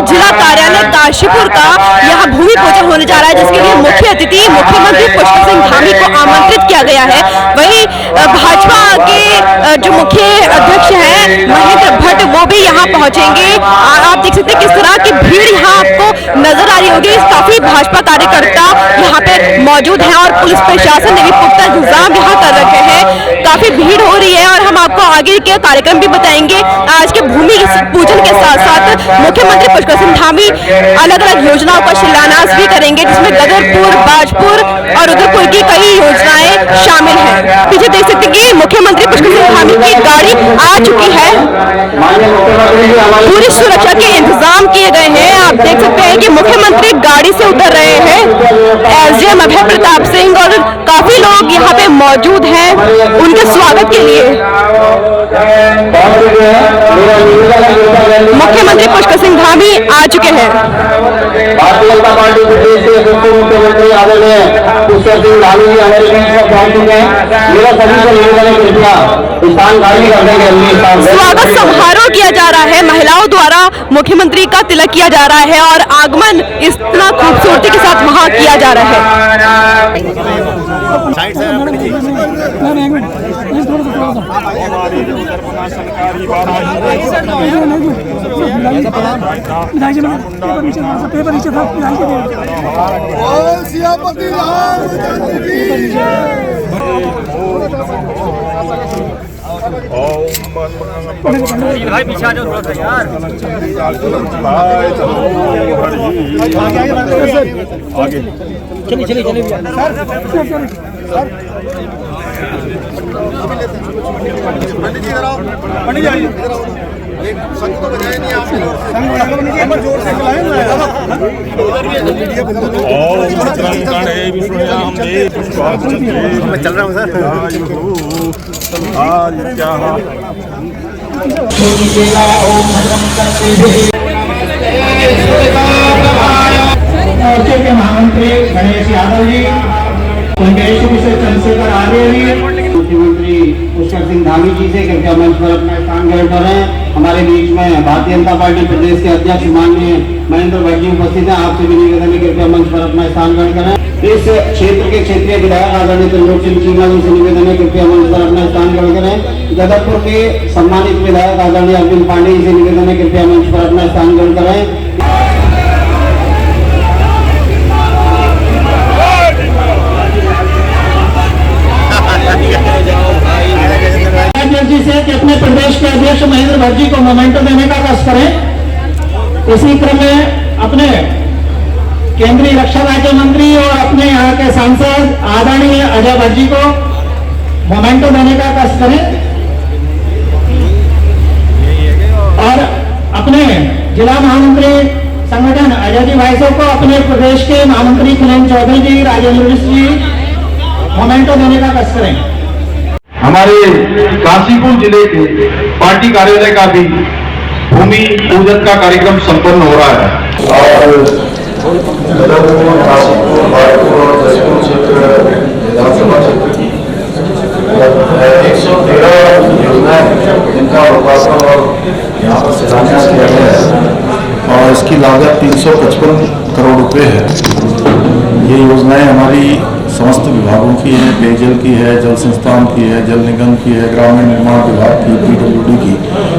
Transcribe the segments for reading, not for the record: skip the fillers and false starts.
जिला कार्यालय काशीपुर का यहाँ भूमि पूजन होने जा रहा है, जिसके लिए मुख्य अतिथि मुख्यमंत्री पुष्कर सिंह धामी को आमंत्रित किया गया है। वहीं भाजपा के जो मुख्य अध्यक्ष हैं महेंद्र भट्ट, वो भी यहाँ पहुंचेंगे। आप देख सकते हैं किस तरह की भीड़ यहाँ आपको नजर आ रही होगी। काफी भाजपा कार्यकर्ता यहाँ पे मौजूद हैं और पुलिस प्रशासन ने भी पुख्ता इंतजाम यहाँ कर रखे हैं। काफी भीड़ हो रही है और हम आपको आगे के कार्यक्रम भी बताएंगे। आज के भूमि पूजन के साथ साथ मुख्यमंत्री पुष्कर सिंह धामी अलग अलग योजनाओं का शिलान्यास भी करेंगे, जिसमें गदरपुर, बाजपुर और उदयपुर की कई योजनाएं शामिल हैं। पीछे देख सकते हैं कि मुख्यमंत्री पुष्कर सिंह धामी की गाड़ी आ चुकी है। पूरी सुरक्षा के इंतजाम किए गए हैं। आप देख सकते हैं कि मुख्यमंत्री गाड़ी से उतर रहे हैं। एसडीएम अभय प्रताप सिंह और काफी लोग यहाँ पे मौजूद हैं उनके स्वागत के लिए। मुख्यमंत्री पुष्कर सिंह धामी आ चुके हैं। भारतीय जनता पार्टी प्रदेश के मुख्यमंत्री आदरणीय पुष्कर सिंह धामी जी हमारे बीच में पहुंच चुके हैं। मेरा सभी को निवेदन है कृपया स्थान खाली करने के लिए स्वागत समारोह किया जा रहा है। महिलाओं द्वारा मुख्यमंत्री का तिलक किया जा रहा है और आगमन इतना खूबसूरती के साथ वहाँ किया जा रहा है। भाई पीछे आ जाओ थोड़ा सा यार। आगे चलिए चलिए चलिए पंडित जी संग तो बजाए नहीं आप लोग जोर से मैं चल रहा हूँ सर। मोर्चे के महामंत्री गणेश यादव जी, उनके से चंद्रशेखर आर्य जी, मुख्यमंत्री पुष्कर सिंह धामी जी से कृपया मंच पर अपना स्थान ग्रहण करें। हमारे बीच में भारतीय जनता पार्टी प्रदेश के अध्यक्ष माननीय महेंद्र भट्ट जी उपस्थित हैं। आपसे भी निवेदन है कृपया मंच पर अपना स्थान ग्रहण करें। इस क्षेत्र के क्षेत्रीय विधायक आदरणीय त्रिलोक सिंह चीमा जी से निवेदन है कृपया मंच पर अपना स्थान ग्रहण करें। गदरपुर के सम्मानित विधायक आदरणीय अरविंद पांडे जी से निवेदन है कृपया मंच पर अपना स्थान ग्रहण करें। से कि अपने प्रदेश के अध्यक्ष महेंद्र भट्ट जी को मोमेंटो देने का कष्ट करें। इसी क्रम में अपने केंद्रीय रक्षा राज्य मंत्री और अपने यहाँ के सांसद आदरणीय अजय भट्ट जी को मोमेंटो देने का कष्ट करें और अपने जिला महामंत्री संगठन अजय जी भाई को अपने प्रदेश के महामंत्री किरण चौधरी जी, राजेंद्र मिश्र जी मोमेंटो देने का कष्ट करें। हमारे काशीपुर जिले के पार्टी कार्यालय का भी भूमि पूजन का कार्यक्रम संपन्न हो रहा है और गदरपुर, काशीपुर, बागपुर और जशपुर क्षेत्र विधानसभा क्षेत्र की 113 योजनाएं जिनका लोकार्पण और यहाँ पर शिलान्यास किया गया है और इसकी लागत 355 करोड़ रुपए है। ये योजनाएं हमारी समस्त विभागों की है, पेयजल की है, जल संस्थान की है, जल निगम की है, ग्रामीण निर्माण विभाग की, PWD की,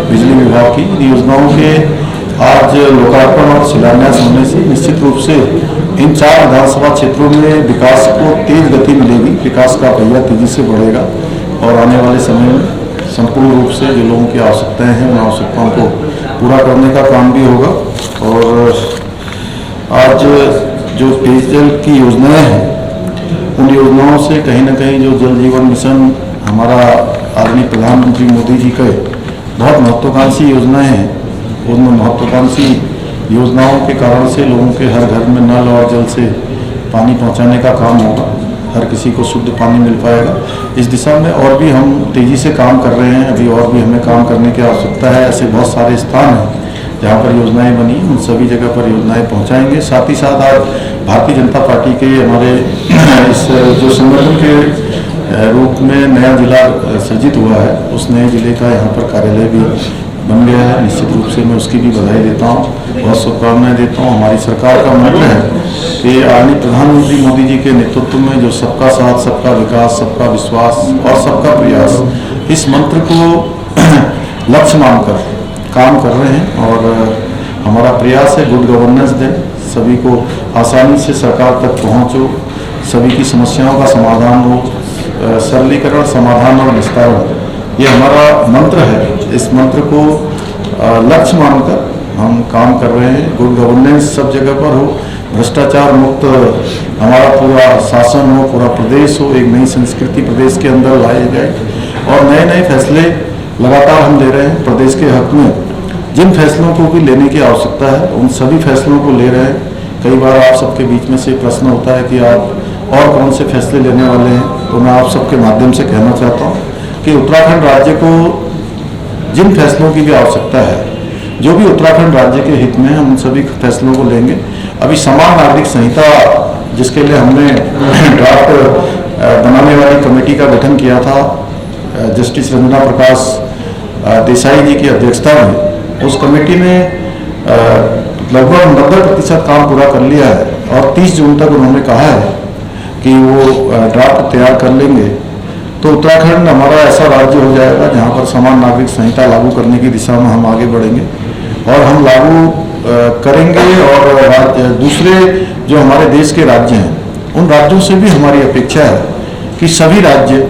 बिजली विभाग की। योजनाओं के आज लोकार्पण और शिलान्यास होने से निश्चित रूप से इन 4 विधानसभा क्षेत्रों में विकास को तेज गति मिलेगी, विकास का पहिया तेजी से बढ़ेगा और आने वाले समय में संपूर्ण रूप से जो लोगों की आवश्यकताएं हैं उन आवश्यकताओं को पूरा करने का काम भी होगा। और आज जो पेयजल की योजनाएं हैं उन योजनाओं से कहीं ना कहीं जो जल जीवन मिशन हमारा आदरणीय प्रधानमंत्री मोदी जी के बहुत महत्वाकांक्षी योजनाएं हैं, उनमें महत्वाकांक्षी योजनाओं के कारण से लोगों के हर घर में नल और जल से पानी पहुंचाने का काम होगा, हर किसी को शुद्ध पानी मिल पाएगा। इस दिशा में और भी हम तेज़ी से काम कर रहे हैं, अभी और भी हमें काम करने की आवश्यकता है। ऐसे बहुत सारे स्थान हैं जहाँ पर योजनाएं बनी, उन सभी जगह पर योजनाएं पहुँचाएंगे। साथ ही साथ आज भारतीय जनता पार्टी के हमारे इस जो संगठन के रूप में नया जिला सृजित हुआ है, उस नए जिले का यहाँ पर कार्यालय भी बन गया है। निश्चित रूप से मैं उसकी भी बधाई देता हूँ, बहुत शुभकामनाएं देता हूँ। हमारी सरकार का मंत्र है कि आदरणीय प्रधानमंत्री मोदी जी के नेतृत्व में जो सबका साथ, सबका विकास, सबका विश्वास और सबका प्रयास, इस मंत्र को लक्ष्य मानकर काम कर रहे हैं। और हमारा प्रयास है गुड गवर्नेंस दें, सभी को आसानी से सरकार तक पहुँचो, सभी की समस्याओं का समाधान हो, सरलीकरण, समाधान और निस्तारण, ये हमारा मंत्र है। इस मंत्र को लक्ष्य मानकर हम काम कर रहे हैं। गुड गवर्नेंस सब जगह पर हो, भ्रष्टाचार मुक्त हमारा पूरा शासन हो, पूरा प्रदेश हो, एक नई संस्कृति प्रदेश के अंदर लाई जाए और नए नए फैसले लगातार हम ले रहे हैं प्रदेश के हक में। जिन फैसलों को भी लेने की आवश्यकता है उन सभी फैसलों को ले रहे हैं। कई बार आप सबके बीच में से प्रश्न होता है कि आप और कौन से फैसले लेने वाले हैं, तो मैं आप सबके माध्यम से कहना चाहता हूँ कि उत्तराखंड राज्य को जिन फैसलों की भी आवश्यकता है, जो भी उत्तराखंड राज्य के हित में है, हम उन सभी फैसलों को लेंगे। अभी समान नागरिक संहिता, जिसके लिए हमने ड्राफ्ट बनाने वाली कमेटी का गठन किया था, जस्टिस रंजना प्रकाश देसाई जी की अध्यक्षता में, उस कमेटी ने लगभग 90% काम पूरा कर लिया है और 30 जून तक उन्होंने कहा है कि वो ड्राफ्ट तैयार कर लेंगे। तो उत्तराखंड हमारा ऐसा राज्य हो जाएगा जहां पर समान नागरिक संहिता लागू करने की दिशा में हम आगे बढ़ेंगे और हम लागू करेंगे। और दूसरे जो हमारे देश के राज्य हैं, उन राज्यों से भी हमारी अपेक्षा है कि सभी राज्य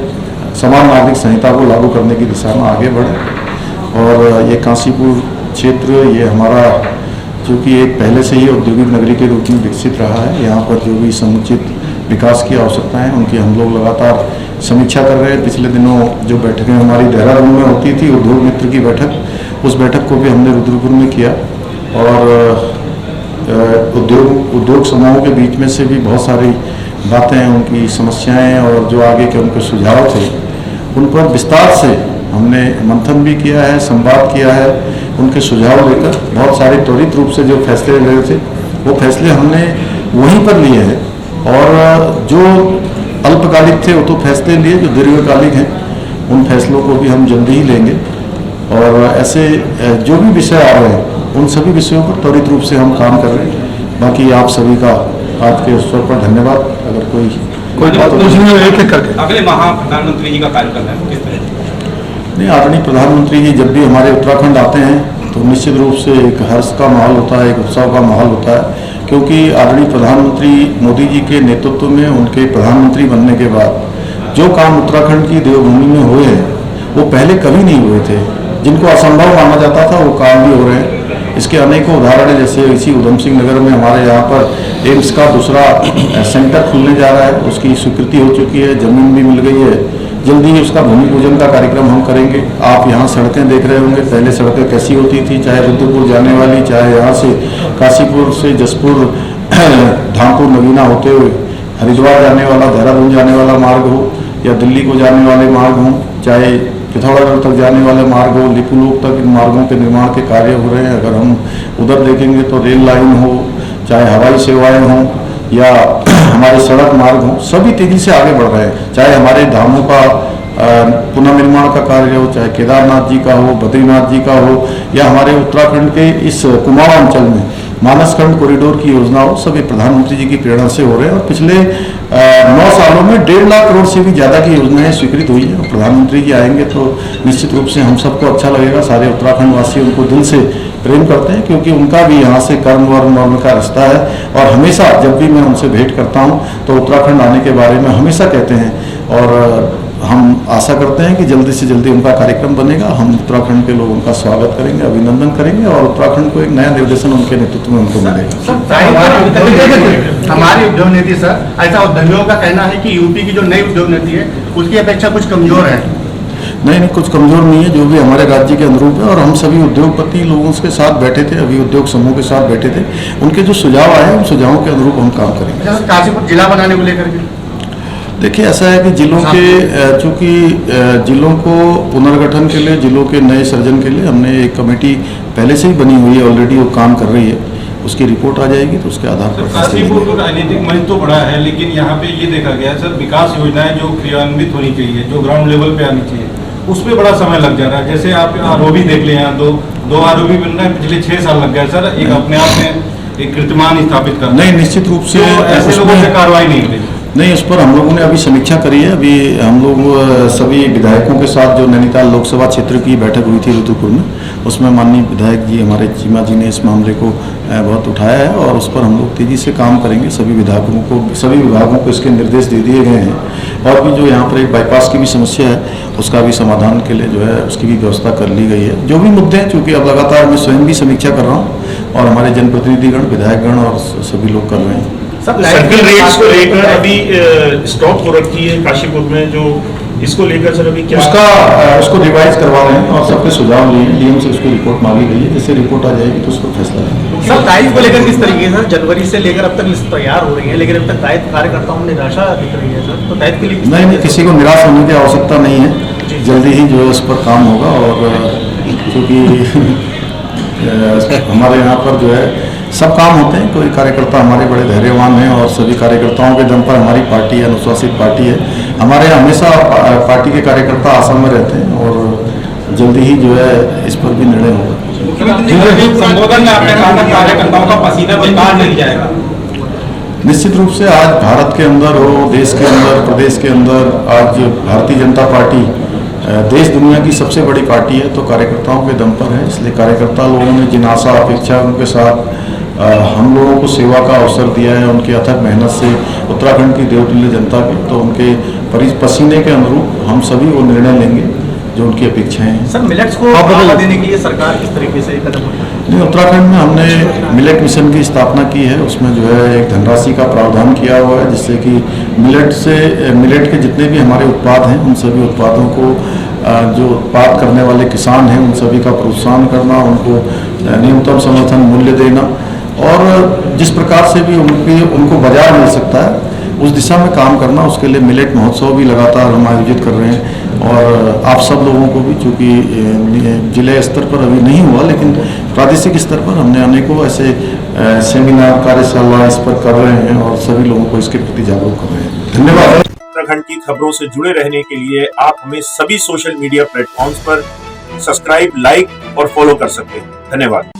समान नागरिक संहिता को लागू करने की दिशा में आगे बढ़े। और ये काशीपुर क्षेत्र, ये हमारा चूँकि एक पहले से ही औद्योगिक नगरी के रूप में विकसित रहा है, यहाँ पर जो भी समुचित विकास की आवश्यकता है उनकी हम लोग लगातार समीक्षा कर रहे हैं। पिछले दिनों जो बैठकें हमारी देहरादून में होती थी, उद्योग मित्र की बैठक, उस बैठक को भी हमने रुद्रपुर में किया और उद्योग समूहों के बीच में से भी बहुत सारी बातें, उनकी समस्याएं और जो आगे के उनके सुझाव थे, उन पर विस्तार से हमने मंथन भी किया है, संवाद किया है। उनके सुझाव लेकर बहुत सारे त्वरित रूप से जो फैसले ले रहे थे, वो फैसले हमने वहीं पर लिए हैं। और जो अल्पकालिक थे वो तो फैसले लिए, जो दीर्घकालिक हैं उन फैसलों को भी हम जल्दी ही लेंगे। और ऐसे जो भी विषय आ रहे हैं उन सभी विषयों पर त्वरित रूप से हम काम कर रहे हैं। बाकी आप सभी का आज के अवसर पर धन्यवाद। अगर कोई बात हो, अगले माह प्रधानमंत्री जी का कार्यक्रम है, किस तरह? नहीं, आदरणीय प्रधानमंत्री जी जब भी हमारे उत्तराखंड आते हैं तो निश्चित रूप से एक हर्ष का माहौल होता है, एक उत्सव का माहौल होता है, क्योंकि आदरणीय प्रधानमंत्री मोदी जी के नेतृत्व में, उनके प्रधानमंत्री बनने के बाद जो काम उत्तराखंड की देवभूमि में हुए हैं वो पहले कभी नहीं हुए थे। जिनको असंभव माना जाता था वो काम भी हो रहे हैं। इसके अनेकों उदाहरण हैं। जैसे इसी उधम सिंह नगर में हमारे यहाँ पर एम्स का दूसरा सेंटर खुलने जा रहा है, उसकी स्वीकृति हो चुकी है, जमीन भी मिल गई है। जल्दी ही उसका भूमि पूजन का कार्यक्रम हम करेंगे। आप यहाँ सड़कें देख रहे होंगे, पहले सड़कें कैसी होती थी, चाहे रुद्रपुर जाने वाली, चाहे यहाँ से काशीपुर से जसपुर धामपुर नगीना होते हुए हरिद्वार जाने वाला, देहरादून जाने वाला मार्ग हो, या दिल्ली को जाने वाले मार्ग हों, चाहे पिथौरागढ़ तक जाने वाले मार्ग हो, लिपुलोक तक इन मार्गों के निर्माण के कार्य हो रहे हैं। अगर हम उधर देखेंगे तो रेल लाइन हो, चाहे हवाई सेवाएं हों या हमारे सड़क मार्ग हों, सभी तेजी से आगे बढ़ रहे हैं। चाहे हमारे धामों का पुनर्निर्माण का कार्य हो, चाहे केदारनाथ जी का हो, बद्रीनाथ जी का हो, या हमारे उत्तराखंड के इस कुमाऊं अंचल में मानसखंड कॉरिडोर की योजना हो, सभी प्रधानमंत्री जी की प्रेरणा से हो रहे हैं। और पिछले 9 सालों में 1.5 लाख करोड़ से भी ज़्यादा की योजनाएं स्वीकृत हुई हैं। प्रधानमंत्री जी आएंगे तो निश्चित रूप से हम सबको अच्छा लगेगा। सारे उत्तराखंड वासी उनको दिल से प्रेम करते हैं, क्योंकि उनका भी यहाँ से कर्म वर्म का रिश्ता है। और हमेशा जब भी मैं उनसे भेंट करता हूँ तो उत्तराखंड आने के बारे में हमेशा कहते हैं, और हम आशा करते हैं कि जल्दी से जल्दी उनका कार्यक्रम बनेगा। हम उत्तराखंड के लोग उनका स्वागत करेंगे, अभिनंदन करेंगे, और उत्तराखंड को एक नया निर्देशन उनके नेतृत्व में उनको मिलेगा। हमारी उद्योग नीति सर, ऐसा उद्यमियों का कहना है कि यूपी की जो नई उद्योग नीति है उसकी अपेक्षा कुछ कमजोर है। नहीं, कुछ कमजोर नहीं है, जो भी हमारे राज्य के अनुरूप है। और हम सभी उद्योगपति लोगों के साथ बैठे थे, अभी उद्योग समूह के साथ बैठे थे, उनके जो सुझाव आए उन सुझावों के अनुरूप हम काम करेंगे। काशीपुर जिला बनाने को लेकर के देखिए, ऐसा है कि जिलों के, चूँकि जिलों को पुनर्गठन के लिए, जिलों के नए सृजन के लिए हमने एक कमेटी पहले से ही बनी हुई है, ऑलरेडी वो काम कर रही है। उसकी रिपोर्ट आ जाएगी तो उसके आधार पर। काशीपुर को राजनीतिक मंच तो बड़ा है, लेकिन यहाँ पे ये देखा गया है सर, विकास योजनाएं जो क्रियान्वित होनी चाहिए, जो ग्राउंड लेवल पे आनी चाहिए, उस पर बड़ा समय लग जा रहा है। जैसे आप आरोपी देख लें, यहाँ दो आरोपी बन रहे हैं, पिछले 6 साल लग गए सर एक अपने आप में एक कीर्तिमान स्थापित करना। नहीं, निश्चित रूप से ऐसे लोगों से कार्रवाई नहीं होती। नहीं, उस पर हम लोगों ने अभी समीक्षा करी है। अभी हम लोग सभी विधायकों के साथ जो नैनीताल लोकसभा क्षेत्र की बैठक हुई थी रुद्रपुर में, उसमें माननीय विधायक जी हमारे चीमा जी ने इस मामले को बहुत उठाया है और उस पर हम लोग तेजी से काम करेंगे। सभी विभागों को इसके निर्देश दे दिए गए हैं और भी जो यहाँ पर एक बाईपास की भी समस्या है उसका भी समाधान के लिए जो है उसकी भी व्यवस्था कर ली गई है। जो भी मुद्दे हैं, चूँकि अब लगातार मैं स्वयं भी समीक्षा कर रहा हूँ और हमारे जनप्रतिनिधिगण, विधायकगण और सभी लोग कर रहे हैं। सर्किल रेट्स को लेकर अभी स्टॉप हो रखी है काशीपुर में, जो इसको लेकर सर अभी क्या उसको रिवाइज करवा रहे हैं और सबके सुझाव लिए डीएम से उसकी रिपोर्ट मांगी गई है। जैसे रिपोर्ट आ जाएगी तो उसको फैसला लेंगे। सर दायित्व को लेकर किस तरीके से जनवरी से लेकर अब तक लिस्ट तैयार हो रही है, लेकिन अब तक दायित्व कार्यकर्ताओं में निराशा दिख रही है सर, तो दायित्व के लिए नहीं, किसी को निराश होने की आवश्यकता नहीं है। जल्दी ही जो है उस पर काम होगा और क्योंकि हमारे यहाँ पर जो है सब काम होते हैं। कोई कार्यकर्ता हमारे बड़े धैर्यवान हैं और सभी कार्यकर्ताओं के दम पर हमारी पार्टी अनुशासित पार्टी है। हमारे यहाँ हमेशा पार्टी के कार्यकर्ता आसाम में रहते हैं और जल्दी ही जो है इस पर भी निर्णय होगा। संबोधन में आपने कहा था कार्यकर्ताओं का पसीना बेकार नहीं जाएगा। निश्चित रूप से आज भारत के अंदर हो, देश के अंदर, प्रदेश के अंदर आज भारतीय जनता पार्टी देश दुनिया की सबसे बड़ी पार्टी है, तो कार्यकर्ताओं के दम पर है। इसलिए कार्यकर्ता लोगों ने जिन आशा अपेक्षाओं के साथ हम लोगों को सेवा का अवसर दिया है, उनकी अथक मेहनत से उत्तराखंड की देवतुल्य जनता की, तो उनके पसीने के अनुरूप हम सभी वो निर्णय लेंगे जो उनकी अपेक्षाएं हैं। सर मिलेट्स को बढ़ावा देने के लिए सरकार किस तरीके से कदम उठाएगी? नहीं, उत्तराखंड में हमने मिलेट मिशन की स्थापना की है। उसमें जो है एक धनराशि का प्रावधान किया हुआ है जिससे कि मिलेट के जितने भी हमारे उत्पाद हैं उन सभी उत्पादों को जो उत्पाद करने वाले किसान हैं उन सभी का प्रोत्साहन करना, उनको न्यूनतम समर्थन मूल्य देना और जिस प्रकार से भी उनको बाजार मिल सकता है उस दिशा में काम करना। उसके लिए मिलेट महोत्सव भी लगातार हम आयोजित कर रहे हैं और आप सब लोगों को भी, चूँकि जिले स्तर पर अभी नहीं हुआ लेकिन प्रादेशिक स्तर पर हमने अनेकों ऐसे सेमिनार, कार्यशाला इस पर कर रहे हैं और सभी लोगों को इसके प्रति जागरूक कर रहे हैं। धन्यवाद। उत्तराखंड की खबरों से जुड़े रहने के लिए आप हमें सभी सोशल मीडिया प्लेटफॉर्म्स पर सब्सक्राइब, लाइक और फॉलो कर सकते हैं। धन्यवाद।